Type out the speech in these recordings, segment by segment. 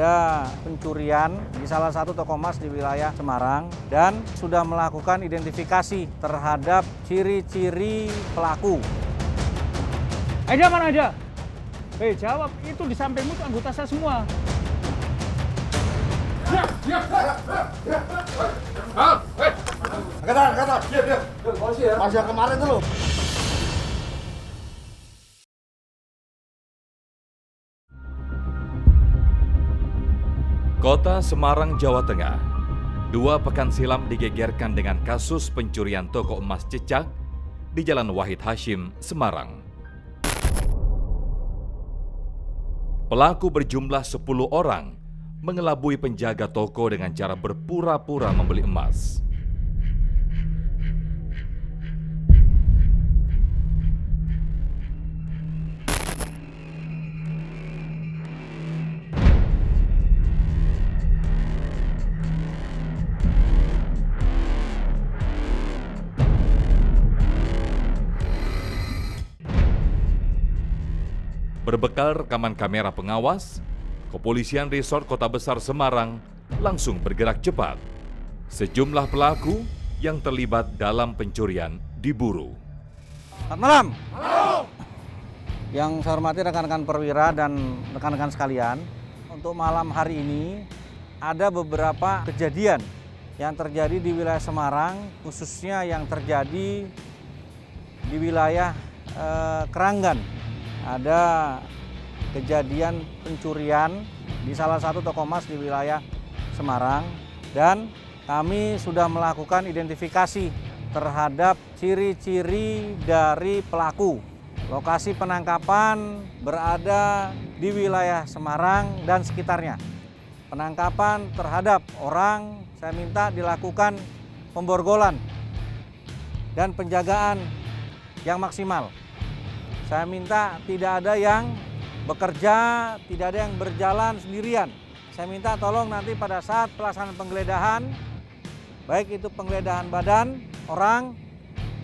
ada pencurian di salah satu toko emas di wilayah Semarang dan sudah melakukan identifikasi terhadap ciri-ciri pelaku. Aida mana Aida? Jawab, itu di sampingmu tuh anggota saya semua. Kata, diam. Masih yang kemarin tuh lo. Kota Semarang, Jawa Tengah, 2 pekan silam digegerkan dengan kasus pencurian toko emas Cecak di Jalan Wahid Hasyim, Semarang. Pelaku berjumlah 10 orang mengelabui penjaga toko dengan cara berpura-pura membeli emas. Berbekal rekaman kamera pengawas, Kepolisian Resort Kota Besar Semarang langsung bergerak cepat. Sejumlah pelaku yang terlibat dalam pencurian diburu. Selamat malam. Halo. Yang saya hormati rekan-rekan perwira dan rekan-rekan sekalian, untuk malam hari ini ada beberapa kejadian yang terjadi di wilayah Semarang, khususnya yang terjadi di wilayah Keranggan. Ada kejadian pencurian di salah satu toko emas di wilayah Semarang dan kami sudah melakukan identifikasi terhadap ciri-ciri dari pelaku. Lokasi penangkapan berada di wilayah Semarang dan sekitarnya. Penangkapan terhadap orang saya minta dilakukan pemborgolan dan penjagaan yang maksimal. Saya minta tidak ada yang bekerja, tidak ada yang berjalan sendirian. Saya minta tolong nanti pada saat pelaksanaan penggeledahan, baik itu penggeledahan badan orang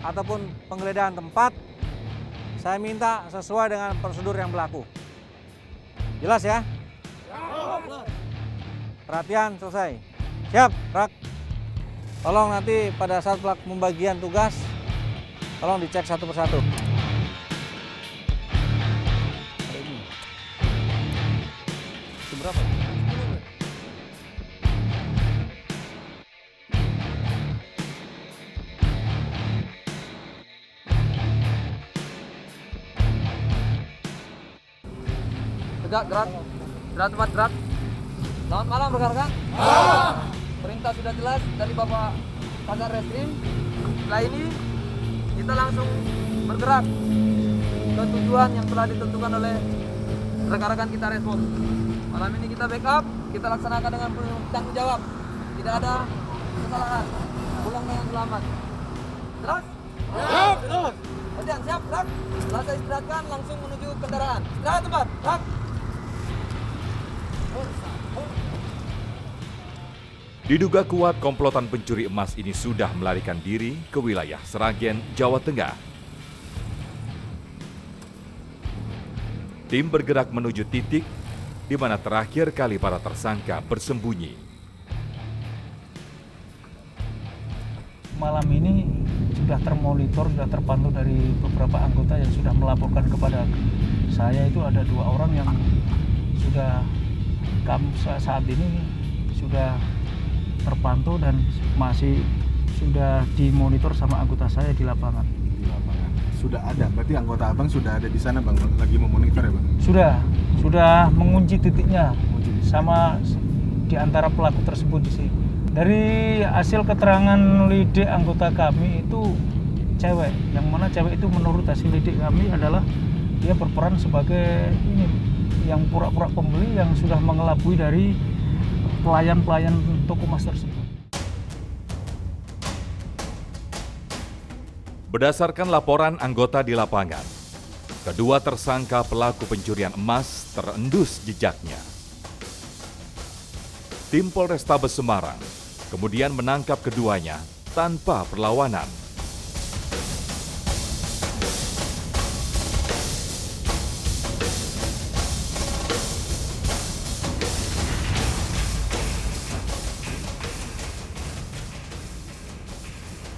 ataupun penggeledahan tempat, saya minta sesuai dengan prosedur yang berlaku. Jelas ya? Perhatian, selesai. Siap, Rak. Tolong nanti pada saat pembagian tugas, tolong dicek satu persatu. Berapa? Tegak, gerak tempat gerak. Selamat malam rekan-rekan. Perintah sudah jelas dari Bapak Kasat Reskrim. Setelah ini kita langsung bergerak ke tujuan yang telah ditentukan oleh rekan-rekan kita respon. Malam ini kita backup, kita laksanakan dengan penuh tanggung jawab. Tidak ada kesalahan. Pulang dengan selamat. Terus? Siap, terus. Kemudian siap, gerak. Setelah saya istirahatkan, langsung menuju kendaraan. Istirahat tempat, gerak. Diduga kuat komplotan pencuri emas ini sudah melarikan diri ke wilayah Sragen, Jawa Tengah. Tim bergerak menuju titik di mana terakhir kali para tersangka bersembunyi. Malam ini sudah termonitor, sudah terpantau dari beberapa anggota yang sudah melaporkan kepada saya. Itu ada 2 orang yang sudah saat ini sudah terpantau dan masih sudah dimonitor sama anggota saya di lapangan. Sudah ada, berarti anggota abang sudah ada di sana bang, lagi memonitor ya bang? Sudah mengunci titiknya sama di antara pelaku tersebut di sini. Dari hasil keterangan lidik anggota kami itu cewek, yang mana cewek itu menurut hasil lidik kami adalah dia berperan sebagai ini yang pura-pura pembeli yang sudah mengelabui dari pelayan-pelayan toko emas tersebut. Berdasarkan laporan anggota di lapangan, kedua tersangka pelaku pencurian emas terendus jejaknya. Tim Polrestabes Semarang kemudian menangkap keduanya tanpa perlawanan.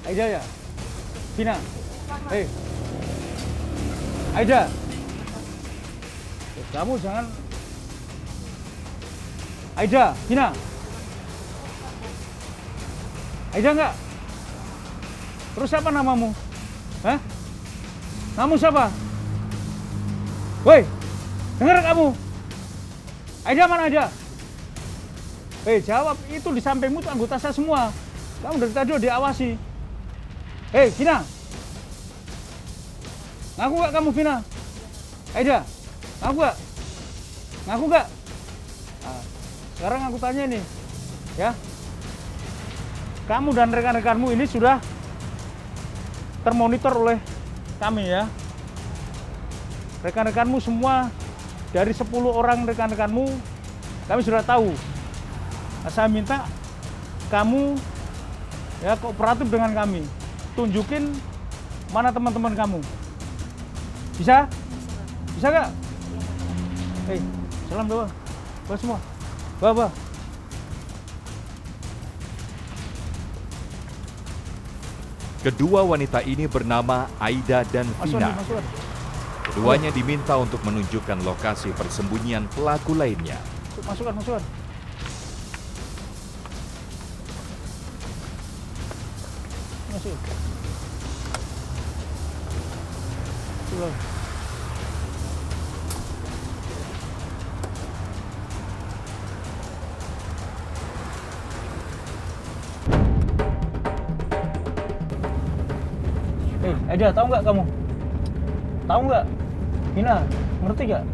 Aida ya? Vina? Hei. Aida. Kamu jangan. Aida, Vina. Aida enggak? Terus siapa namamu? Hah? Namamu siapa? Woi, dengar kamu? Aida mana aja? Hei, jawab, itu di sampingmu itu anggota saya semua. Kamu dari tadi udah diawasi. Hei, Vina. Ngaku gak kamu, Vina? Aida, ngaku gak? Ngaku gak? Nah, sekarang aku tanya nih, ya. Kamu dan rekan-rekanmu ini sudah termonitor oleh kami ya. Rekan-rekanmu semua, dari 10 orang rekan-rekanmu, kami sudah tahu. Nah, saya minta kamu ya kooperatif dengan kami. Tunjukin mana teman-teman kamu. Bisa? Bisa gak? Hei, salam bawa. Bawa semua. Bawa. Kedua wanita ini bernama Aida dan Vina. Keduanya diminta untuk menunjukkan lokasi persembunyian pelaku lainnya. Masukkan. Masuk. Aida, tahu nggak kamu? Tahu nggak? Vina, ngerti nggak?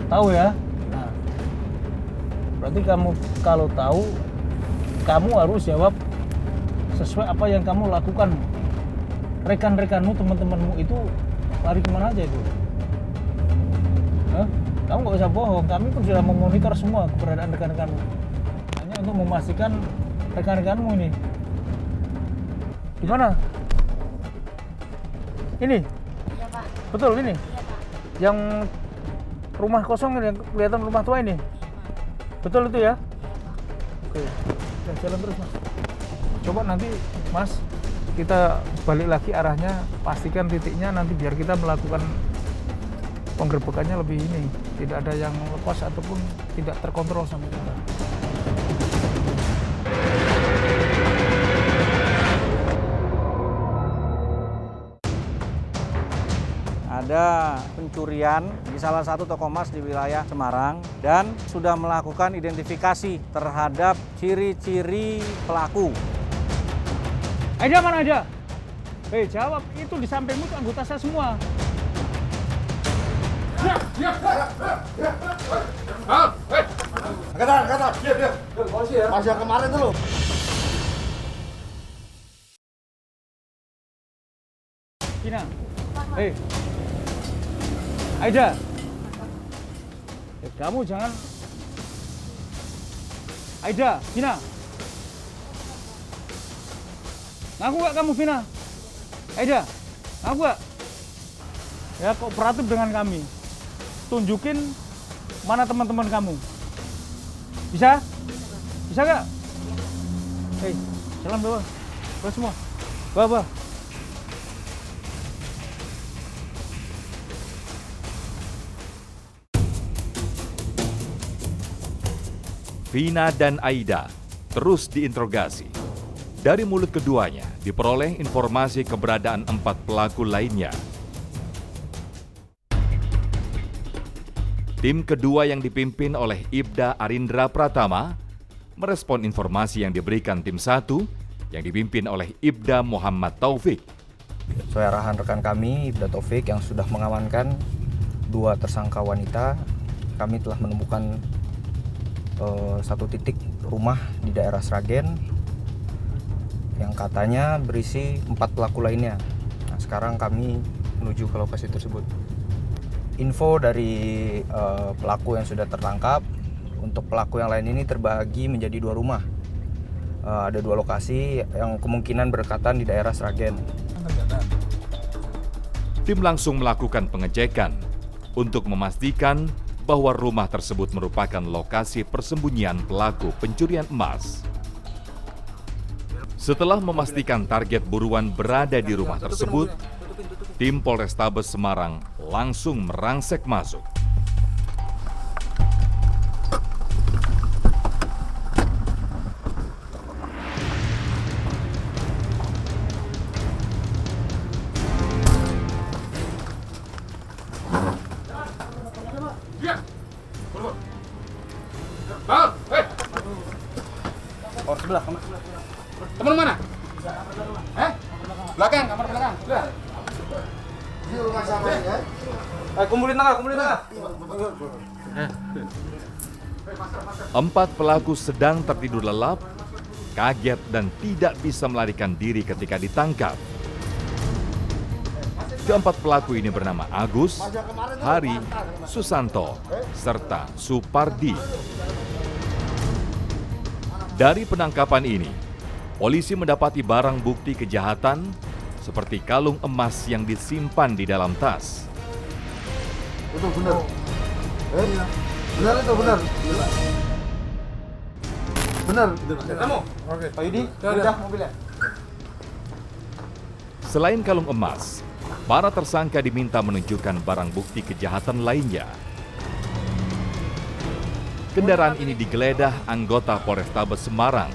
Tahu ya? Nah, berarti kamu kalau tahu, kamu harus jawab sesuai apa yang kamu lakukan. Rekan-rekanmu, teman-temanmu itu lari kemana aja itu? Hah? Kamu nggak usah bohong, kami pun sudah memonitor semua keberadaan rekan-rekanmu. Hanya untuk memastikan rekan-rekanmu ini. Di mana? Ini? Iya, Pak. Betul ini? Iya, Pak. Yang rumah kosong ini, yang kelihatan rumah tua ini? Iya, Pak. Betul itu ya? Iya, Pak. Oke, ya, jalan terus Mas. Coba nanti Mas, kita balik lagi arahnya, pastikan titiknya nanti biar kita melakukan penggerbekannya lebih ini. Tidak ada yang lepas ataupun tidak terkontrol sama kita. Ada pencurian di salah satu toko emas di wilayah Semarang dan sudah melakukan identifikasi terhadap ciri-ciri pelaku. Aida mana aja? Hei, jawab, itu di sampingmu itu anggota saya semua. Kata. Diam. Mas yang kemarin tuh loh. Vina, hei, Aida, kamu jangan. Aida, Vina, ngaku gak kamu, Vina? Aida, ngaku gak? Ya, kooperatif dengan kami. Tunjukin mana teman-teman kamu. Bisa? Bisa gak? Hei, salam bawa. Bawa semua. Bawa. Vina dan Aida terus diinterogasi. Dari mulut keduanya diperoleh informasi keberadaan 4 pelaku lainnya. Tim kedua yang dipimpin oleh Ibda Arindra Pratama merespon informasi yang diberikan tim 1 yang dipimpin oleh Ibda Muhammad Taufik. Sesuai arahan rekan kami, Ibda Taufik, yang sudah mengamankan 2 tersangka wanita, kami telah menemukan satu titik rumah di daerah Sragen yang katanya berisi 4 pelaku lainnya. Nah, sekarang kami menuju ke lokasi tersebut. Info dari pelaku yang sudah tertangkap, untuk pelaku yang lain ini terbagi menjadi 2 rumah. Ada 2 lokasi yang kemungkinan berdekatan di daerah Sragen. Tim langsung melakukan pengecekan untuk memastikan bahwa rumah tersebut merupakan lokasi persembunyian pelaku pencurian emas. Setelah memastikan target buruan berada di rumah tersebut, tim Polrestabes Semarang langsung merangsek masuk. Teman mana? Belakang, kamar belakang. Ini rumah sama ya. Kumpulin tengah. 4 pelaku sedang tertidur lelap, kaget dan tidak bisa melarikan diri ketika ditangkap. Keempat pelaku ini bernama Agus, Hari, Susanto, serta Supardi. Dari penangkapan ini, polisi mendapati barang bukti kejahatan seperti kalung emas yang disimpan di dalam tas. Itu benar. Benar itu benar. Benar. Kamu? Oke. Pak Yudi, udah mobilnya. Selain kalung emas, para tersangka diminta menunjukkan barang bukti kejahatan lainnya. Kendaraan ini digeledah anggota Polrestabes Semarang.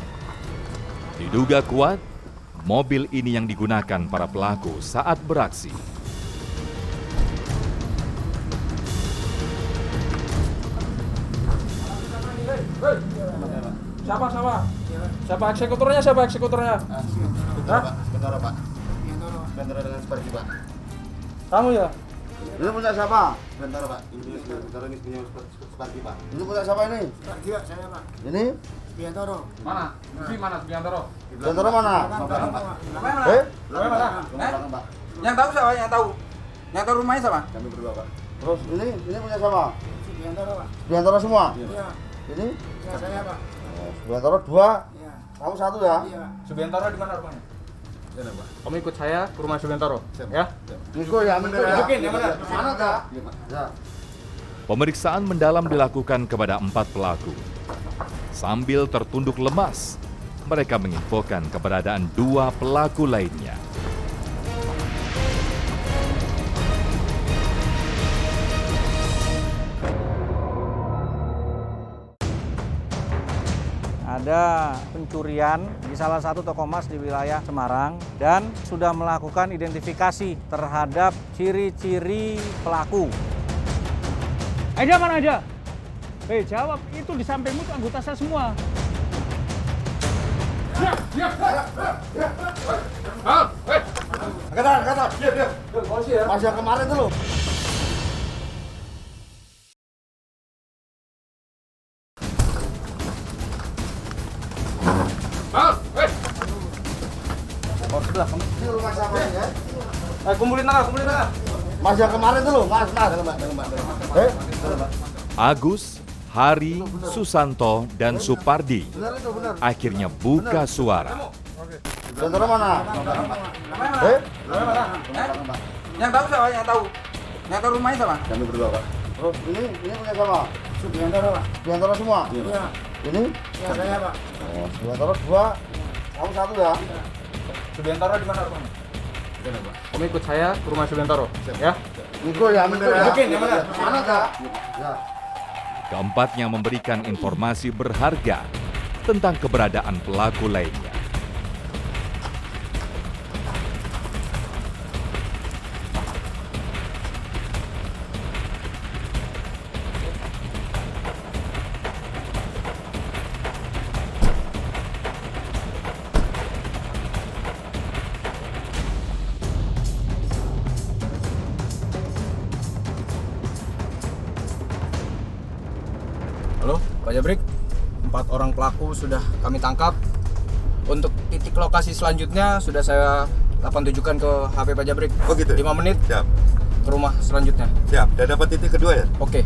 Diduga kuat, mobil ini yang digunakan para pelaku saat beraksi. Siapa eksekutornya? Bentoro, Pak. Bentoro dengan Supardi, Pak. Kamu ya? Ini punya siapa? Bentoro, Pak. Bentoro ini punya Supardi, Pak. Ini punya siapa ini? Supardi, Pak, saya, Pak. Ini? Biantoro. Mana? Bentoro mana? Belakang, Pak. Yang tahu siapa? Yang tahu? Yang tahu rumahnya siapa? Kami berdua, Pak. Terus ini punya siapa? Biantoro, Pak. Bentoro semua? Iya. Ini? Ya, saya, Pak. Bentoro 2, Iya. kamu 1 ya? Iya. Subiantoro di mana rumahnya? Kamu ikut saya ke rumah Subiantoro, ya? Ngikut ya, bener ya? Tunjukin, yang mana? Mana, Kak? Ya. Pemeriksaan mendalam dilakukan kepada 4 pelaku. Sambil tertunduk lemas, mereka menginfokan keberadaan 2 pelaku lainnya. Ada pencurian di salah satu toko emas di wilayah Semarang dan sudah melakukan identifikasi terhadap ciri-ciri pelaku. Aida mana Aida? Jawab, itu di sampingmu itu anggota saya semua. Kata. Diam. Masih yang kemarin tuh loh. Ini rumah siapa ini ya? Kumpulin tengah. Masih yang kemarin tuh loh, Mas. Agus, Hari, Susanto, dan Supardi akhirnya buka suara. Bentoro mana? Yang tahu siapa? Yang tahu? Yang tahu rumahnya siapa? Kami berdua, Pak. Terus ini punya siapa? Biantoro, Pak. Bentoro semua? Iya. Ini? Ya, saya, Pak. Bentoro 2, kamu 1 ya? Subiantoro di mana rumahnya? Kamu ikut saya ke rumah Subiantoro, ya? Ngikut ya, bener ya? Tunjukin, yang mana? Mana, Kak? Ya. Keempatnya memberikan informasi berharga tentang keberadaan pelaku lainnya. Halo, Pak Jabrik. 4 orang pelaku sudah kami tangkap. Untuk titik lokasi selanjutnya sudah saya tujukan ke HP Pak Jabrik. Oh gitu? 5 menit Siap. ke rumah selanjutnya. Siap. Dan dapat titik kedua ya? Oke,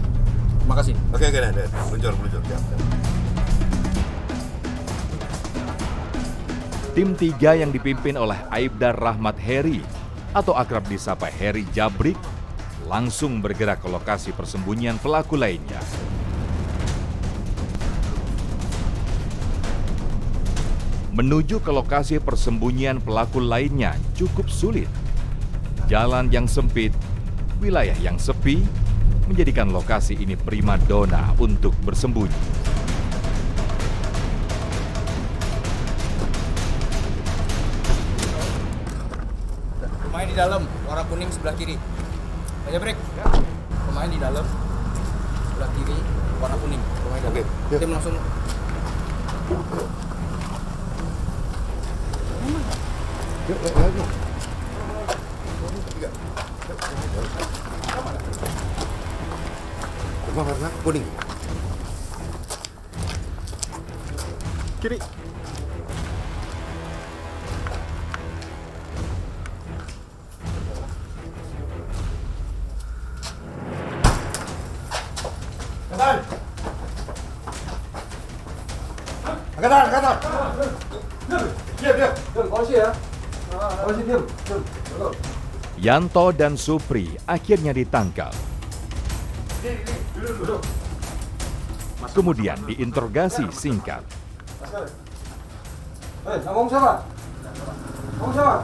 terima kasih. Oke, dah. Meluncur. Siap. Tim 3 yang dipimpin oleh Aibdar Rahmat Heri atau akrab disapa Heri Jabrik langsung bergerak ke lokasi persembunyian pelaku lainnya. Menuju ke lokasi persembunyian pelaku lainnya cukup sulit. Jalan yang sempit, wilayah yang sepi, menjadikan lokasi ini primadona untuk bersembunyi. Pemain di dalam, warna kuning sebelah kiri. Aja break. Pemain di dalam, sebelah kiri, warna kuning. Pemain dalam. Tim langsung. Warna kuning. Kiri. Angkatan. Diam. Polisi ya. Polisi diam. Yanto dan Supri akhirnya ditangkap. Kemudian diinterogasi singkat. Kamu siapa? Kamu siapa?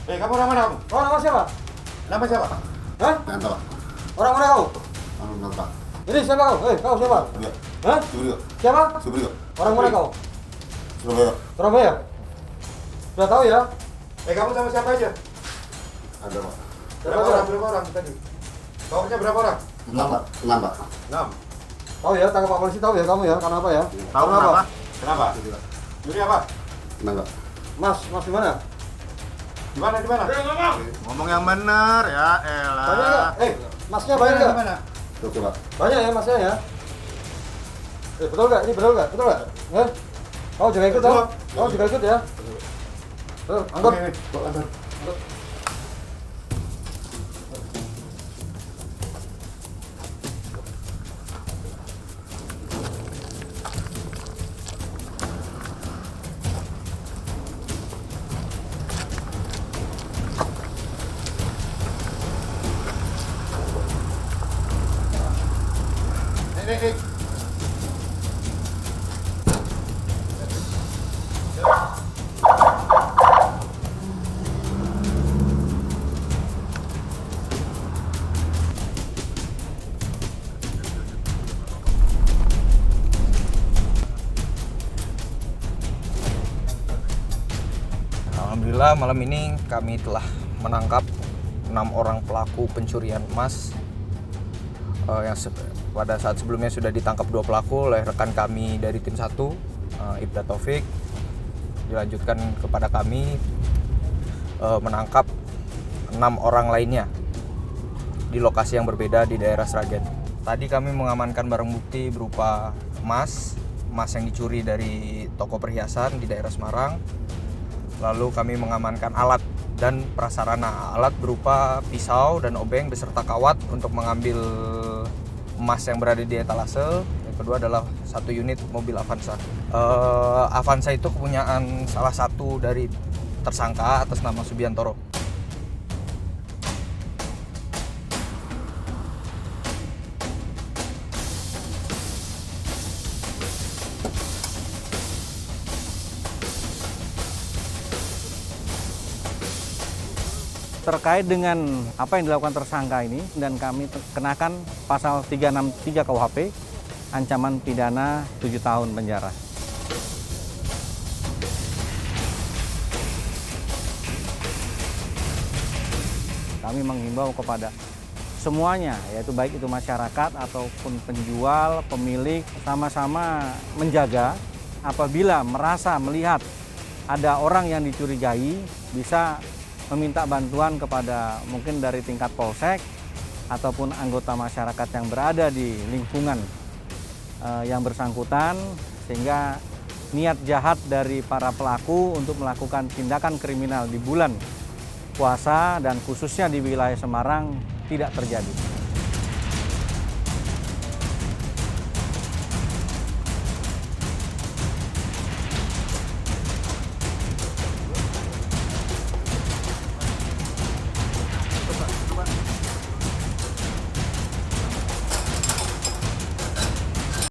Kamu orang mana kamu? Oh, nama siapa? Nama siapa? Hah? Nanti Pak. Orang mana kau? Nanti Pak. Ini siapa kau? Kau siapa? Suryo. Hah? Suryo. Siapa? Suryo. Orang mana kau? Surabaya. Surabaya. Sudah tahu ya? Kamu sama siapa aja? Ada Pak. Berapa orang tadi? Bawanya berapa orang? 6 Pak. 6. Tahu ya, tangkap Pak polisi tahu ya kamu ya? Karena apa ya? Tahu Karena kenapa? Kenapa? Jadi apa? Enggak. Mas di mana? Di mana? Ngomong yang benar ya, elah. Banyak nggak? Masnya banyak nggak? Mana? Oke, Pak. Banyak ya masnya ya? Betul nggak? Ini betul nggak? Betul nggak? Kau juga ikut tau? Kau juga ikut ya? Tuh, angkut. Angkut. Nih. Alhamdulillah malam ini kami telah menangkap 6 orang pelaku pencurian emas yang pada saat sebelumnya sudah ditangkap 2 pelaku oleh rekan kami dari tim 1, Ibda Taufik. Dilanjutkan kepada kami menangkap 6 orang lainnya di lokasi yang berbeda di daerah Sragen. Tadi kami mengamankan barang bukti berupa emas yang dicuri dari toko perhiasan di daerah Semarang. Lalu kami mengamankan alat dan prasarana. Alat berupa pisau dan obeng beserta kawat untuk mengambil emas yang berada di etalase. Yang kedua adalah 1 unit mobil Avanza. Avanza itu kepunyaan salah satu dari tersangka atas nama Subiantoro. Terkait dengan apa yang dilakukan tersangka ini, dan kami kenakan pasal 363 KUHP, ancaman pidana 7 tahun penjara. Kami menghimbau kepada semuanya, yaitu baik itu masyarakat ataupun penjual, pemilik, sama-sama menjaga apabila merasa melihat ada orang yang dicurigai, bisa meminta bantuan kepada mungkin dari tingkat polsek ataupun anggota masyarakat yang berada di lingkungan yang bersangkutan, sehingga niat jahat dari para pelaku untuk melakukan tindakan kriminal di bulan puasa dan khususnya di wilayah Semarang tidak terjadi.